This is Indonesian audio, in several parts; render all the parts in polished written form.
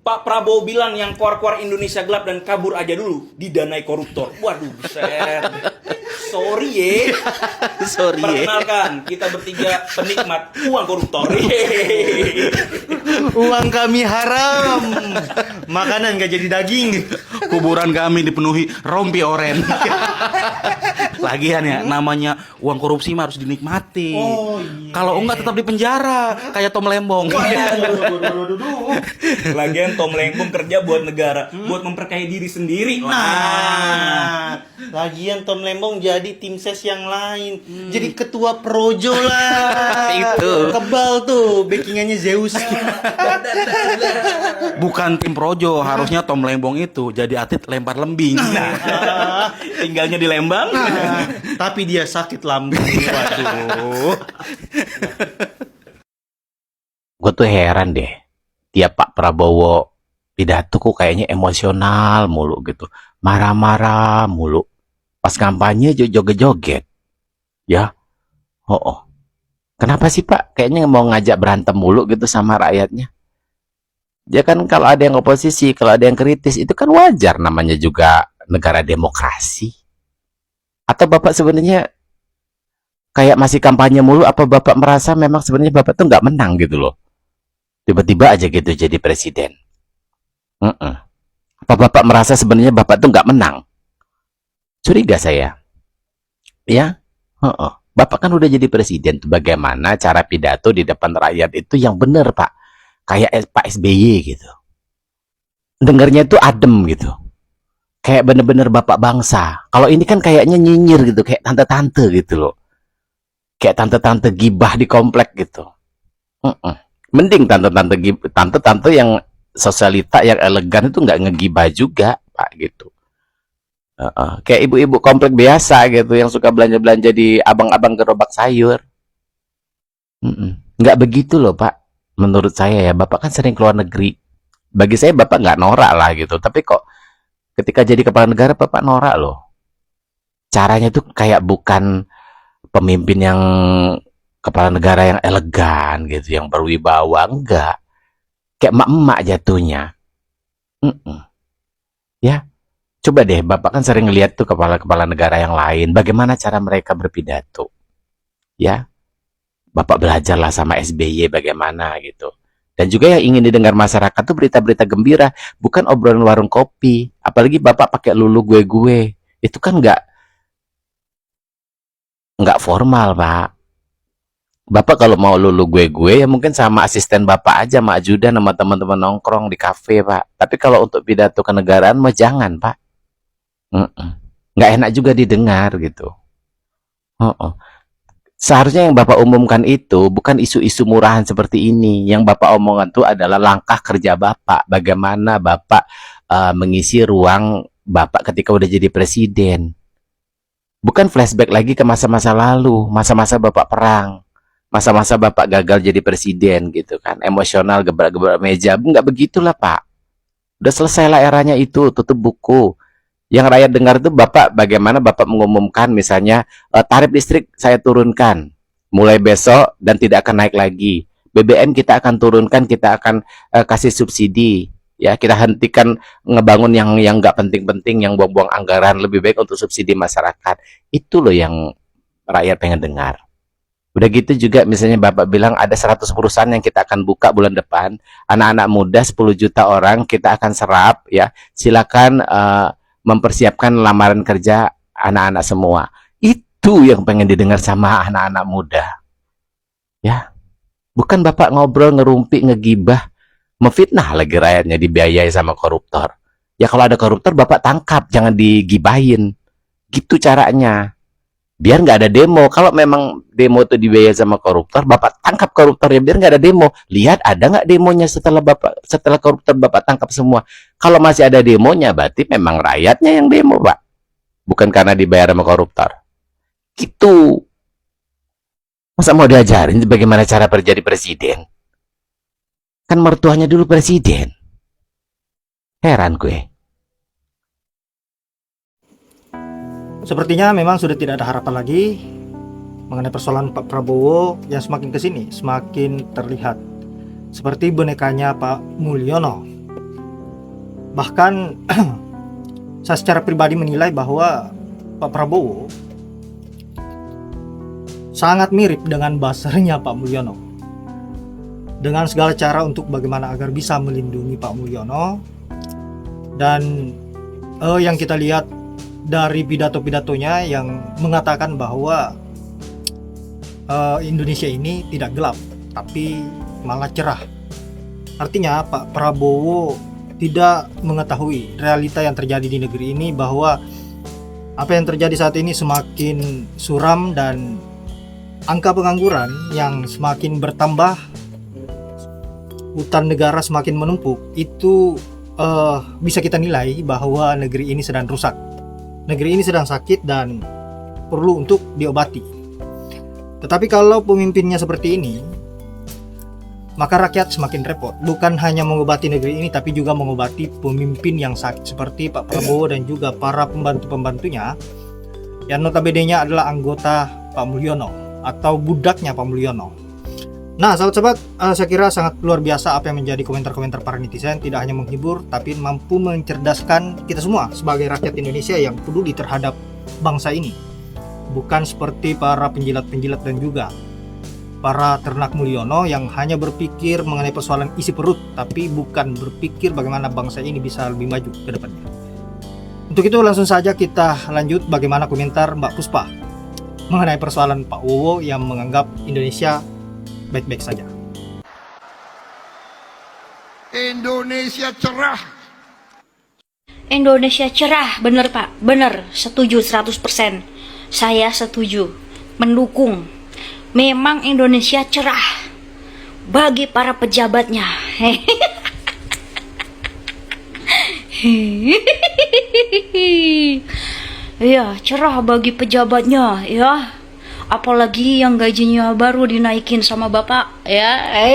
Pak Prabowo bilang yang keluar-keluar Indonesia gelap dan kabur aja dulu didanai koruptor. Waduh, buset. Sorry ye. Sorry ya. Perkenalkan, kita bertiga penikmat uang koruptor. Uang kami haram. Makanan gak jadi daging. Kuburan kami dipenuhi rompi oren. Lagian ya, namanya uang korupsi mah harus dinikmati. Oh, iya. Kalau enggak tetap di penjara kayak Tom Lembong. Lagian Tom Lembong kerja buat negara, buat memperkaya diri sendiri. Nah, lagian Tom Lembong jadi tim ses yang lain. Jadi ketua projo lah. Itu. Kebal tuh backingannya Zeus. Bukan tim projo, harusnya Tom Lembong itu jadi atlet lempar lembing. Tinggalnya di Lembang. Nah, tapi dia sakit lambung. Waduh. Gue tuh heran deh, tiap Pak Prabowo pidato kok kayaknya emosional mulu gitu, marah-marah mulu. Pas kampanye joget-joget, ya, oh, kenapa sih Pak? Kayaknya mau ngajak berantem mulu gitu sama rakyatnya. Ya kan kalau ada yang oposisi, kalau ada yang kritis itu kan wajar, namanya juga negara demokrasi. Atau Bapak sebenarnya kayak masih kampanye mulu? Apa Bapak merasa memang sebenarnya Bapak tuh nggak menang gitu loh? Tiba-tiba aja gitu jadi presiden. Apa Bapak merasa sebenarnya Bapak tuh nggak menang? Curiga saya. Ya, Bapak kan udah jadi presiden tuh, bagaimana cara pidato di depan rakyat itu yang bener Pak? Kayak Pak SBY gitu. Dengernya tuh adem gitu. Kayak bener-bener bapak bangsa. Kalau ini kan kayaknya nyinyir gitu, kayak tante-tante gitu loh. Kayak tante-tante gibah di komplek gitu. Mending tante-tante yang sosialita yang elegan itu nggak ngegibah juga Pak gitu. Kayak ibu-ibu komplek biasa gitu yang suka belanja-belanja di abang-abang gerobak sayur. Nggak begitu loh Pak. Menurut saya ya, Bapak kan sering keluar negeri. Bagi saya Bapak nggak norak lah gitu. Tapi kok ketika jadi kepala negara Bapak norak loh. Caranya tuh kayak bukan pemimpin yang kepala negara yang elegan gitu, yang berwibawa, enggak. Kayak emak-emak jatuhnya. Ya, coba deh, Bapak kan sering lihat tuh kepala-kepala negara yang lain, bagaimana cara mereka berpidato. Ya, Bapak belajarlah sama SBY bagaimana gitu. Dan juga yang ingin didengar masyarakat tuh berita-berita gembira, bukan obrolan warung kopi. Apalagi Bapak pakai lulu gue-gue. Itu kan nggak formal, Pak. Bapak kalau mau lulu gue-gue ya mungkin sama asisten Bapak aja, sama ajudan, sama teman-teman nongkrong di kafe, Pak. Tapi kalau untuk pidato kenegaraan mah jangan, Pak. Nggak enak juga didengar gitu. Seharusnya yang Bapak umumkan itu bukan isu-isu murahan seperti ini. Yang Bapak omongkan itu adalah langkah kerja Bapak. Bagaimana Bapak mengisi ruang Bapak ketika udah jadi presiden. Bukan flashback lagi ke masa-masa lalu, masa-masa Bapak perang, masa-masa Bapak gagal jadi presiden gitu kan, emosional gebrak-gebrak meja. Nggak begitulah Pak. Udah selesai lah eranya itu, tutup buku. Yang rakyat dengar itu Bapak bagaimana Bapak mengumumkan misalnya tarif listrik saya turunkan mulai besok dan tidak akan naik lagi. BBM kita akan turunkan, kita akan kasih subsidi. Ya, kita hentikan ngebangun yang nggak penting-penting, yang buang-buang anggaran, lebih baik untuk subsidi masyarakat. Itu loh yang rakyat pengen dengar. Udah gitu juga misalnya Bapak bilang ada 100 perusahaan yang kita akan buka bulan depan. Anak-anak muda 10 juta orang kita akan serap ya. Silakan mempersiapkan lamaran kerja anak-anak semua. Itu yang pengen didengar sama anak-anak muda. Ya. Bukan Bapak ngobrol, ngerumpi, ngegibah, memfitnah lagi rakyatnya, dibiayai sama koruptor. Ya kalau ada koruptor Bapak tangkap, jangan digibahin. Gitu caranya. Biar nggak ada demo. Kalau memang demo itu dibiayai sama koruptor, Bapak tangkap koruptornya biar nggak ada demo. Lihat ada nggak demonya setelah koruptor Bapak tangkap semua. Kalau masih ada demonya, berarti memang rakyatnya yang demo, Pak. Bukan karena dibayar sama koruptor. Gitu. Masa mau diajarin bagaimana cara menjadi presiden? Kan mertuanya dulu presiden. Heran gue. Sepertinya memang sudah tidak ada harapan lagi mengenai persoalan Pak Prabowo yang semakin kesini semakin terlihat seperti bonekanya Pak Mulyono. Bahkan saya secara pribadi menilai bahwa Pak Prabowo sangat mirip dengan buzzer-nya Pak Mulyono. Dengan segala cara untuk bagaimana agar bisa melindungi Pak Mulyono. Dan yang kita lihat dari pidato-pidatonya yang mengatakan bahwa Indonesia ini tidak gelap, tapi malah cerah. Artinya Pak Prabowo tidak mengetahui realita yang terjadi di negeri ini, bahwa apa yang terjadi saat ini semakin suram dan angka pengangguran yang semakin bertambah, utang negara semakin menumpuk. Itu bisa kita nilai bahwa negeri ini sedang rusak. Negeri ini sedang sakit dan perlu untuk diobati. Tetapi kalau pemimpinnya seperti ini, maka rakyat semakin repot. Bukan hanya mengobati negeri ini, tapi juga mengobati pemimpin yang sakit seperti Pak Prabowo dan juga para pembantu-pembantunya yang notabene-nya adalah anggota Pak Mulyono atau budaknya Pak Mulyono. Nah, sahabat-sahabat, saya kira sangat luar biasa apa yang menjadi komentar-komentar para netizen. Tidak hanya menghibur, tapi mampu mencerdaskan kita semua sebagai rakyat Indonesia yang peduli terhadap bangsa ini. Bukan seperti para penjilat-penjilat dan juga para ternak Mulyono yang hanya berpikir mengenai persoalan isi perut, tapi bukan berpikir bagaimana bangsa ini bisa lebih maju ke depannya. Untuk itu langsung saja kita lanjut bagaimana komentar Mbak Puspa mengenai persoalan Pak Wowo yang menganggap Indonesia baik-baik saja. Indonesia cerah. Indonesia cerah, bener Pak, bener, setuju 100%. Saya setuju, mendukung. Memang Indonesia cerah bagi para pejabatnya. Iya, cerah bagi pejabatnya, ya. Apalagi yang gajinya baru dinaikin sama bapak, ya.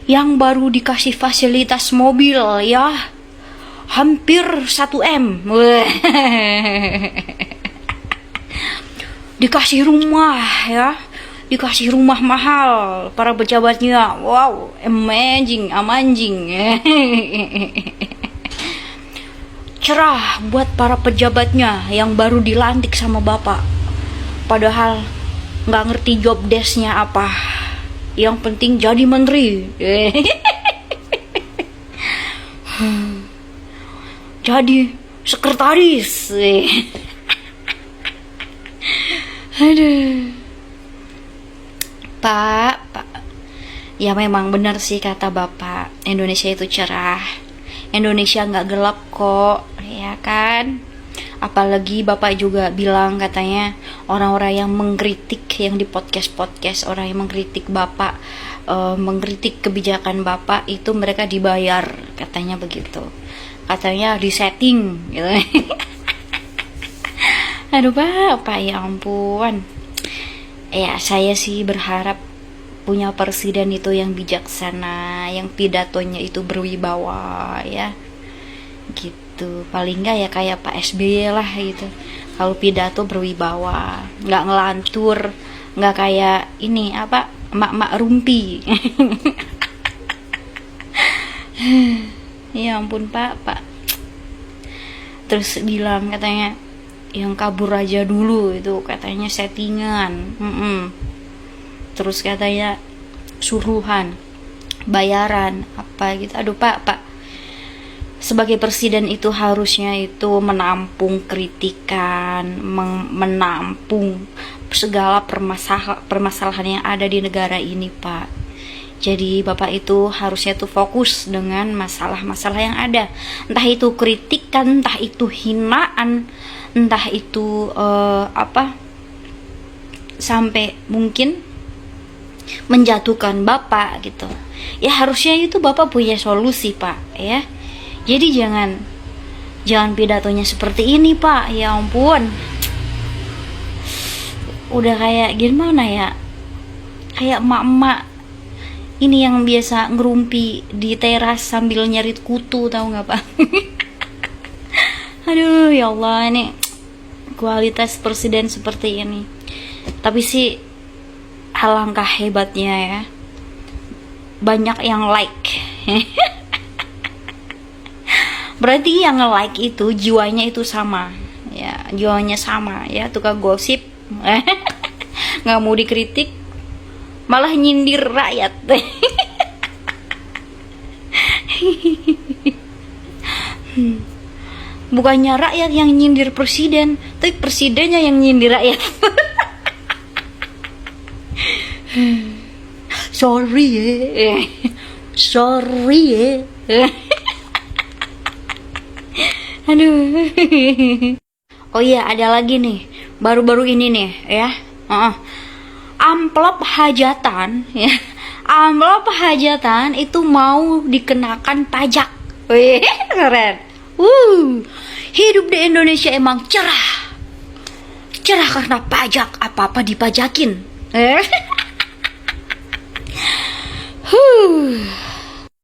Yang baru dikasih fasilitas mobil, ya. Hampir 1M. Dikasih rumah, ya. Dikasih rumah mahal para pejabatnya. Wow, amazing. Cerah buat para pejabatnya yang baru dilantik sama bapak. Padahal nggak ngerti job desk-nya apa. Yang penting jadi menteri. Jadi sekretaris. Aduh. Pak. Ya memang benar sih kata bapak. Indonesia itu cerah. Indonesia nggak gelap kok, ya kan? Apalagi bapak juga bilang katanya orang-orang yang mengkritik yang di podcast orang yang mengkritik bapak, mengkritik kebijakan bapak itu mereka dibayar, katanya begitu. Katanya disetting, gitu. Aduh Pak, ya ampun. Ya saya sih berharap punya presiden itu yang bijaksana, yang pidatonya itu berwibawa, ya gitu. Paling nggak ya kayak Pak SBY lah gitu, kalau pidato berwibawa, nggak ngelantur, nggak kayak ini apa emak-emak rumpi. Ya ampun Pak. Terus bilang katanya yang kabur aja dulu itu katanya settingan. Terus katanya suruhan, bayaran apa gitu. Aduh Pak, sebagai presiden itu harusnya itu menampung kritikan, menampung segala permasalahan yang ada di negara ini Pak. Jadi Bapak itu harusnya tuh fokus dengan masalah-masalah yang ada. Entah itu kritikan, entah itu hinaan, entah itu sampai mungkin menjatuhkan Bapak gitu. Ya harusnya itu Bapak punya solusi Pak, ya. Jadi jangan pidatonya seperti ini Pak. Ya ampun. Udah kayak gimana ya? Kayak emak-emak ini yang biasa ngerumpi di teras sambil nyarit kutu, tahu nggak Pak? Aduh ya Allah, ini kualitas presiden seperti ini. Tapi sih alangkah hebatnya ya, banyak yang like. Berarti yang nge-like itu jiwanya itu sama. Ya, jiwanya sama ya, tukang gosip. Nggak mau dikritik, malah nyindir rakyat. Bukannya rakyat yang nyindir presiden, tapi presidennya yang nyindir rakyat. Sorry ya, sorry ya. Aduh. Oh iya, ada lagi nih, baru-baru ini nih ya. Amplop hajatan ya. Amplop hajatan itu mau dikenakan pajak. Wih, keren. Hidup di Indonesia emang cerah. Cerah karena pajak, apa-apa dipajakin.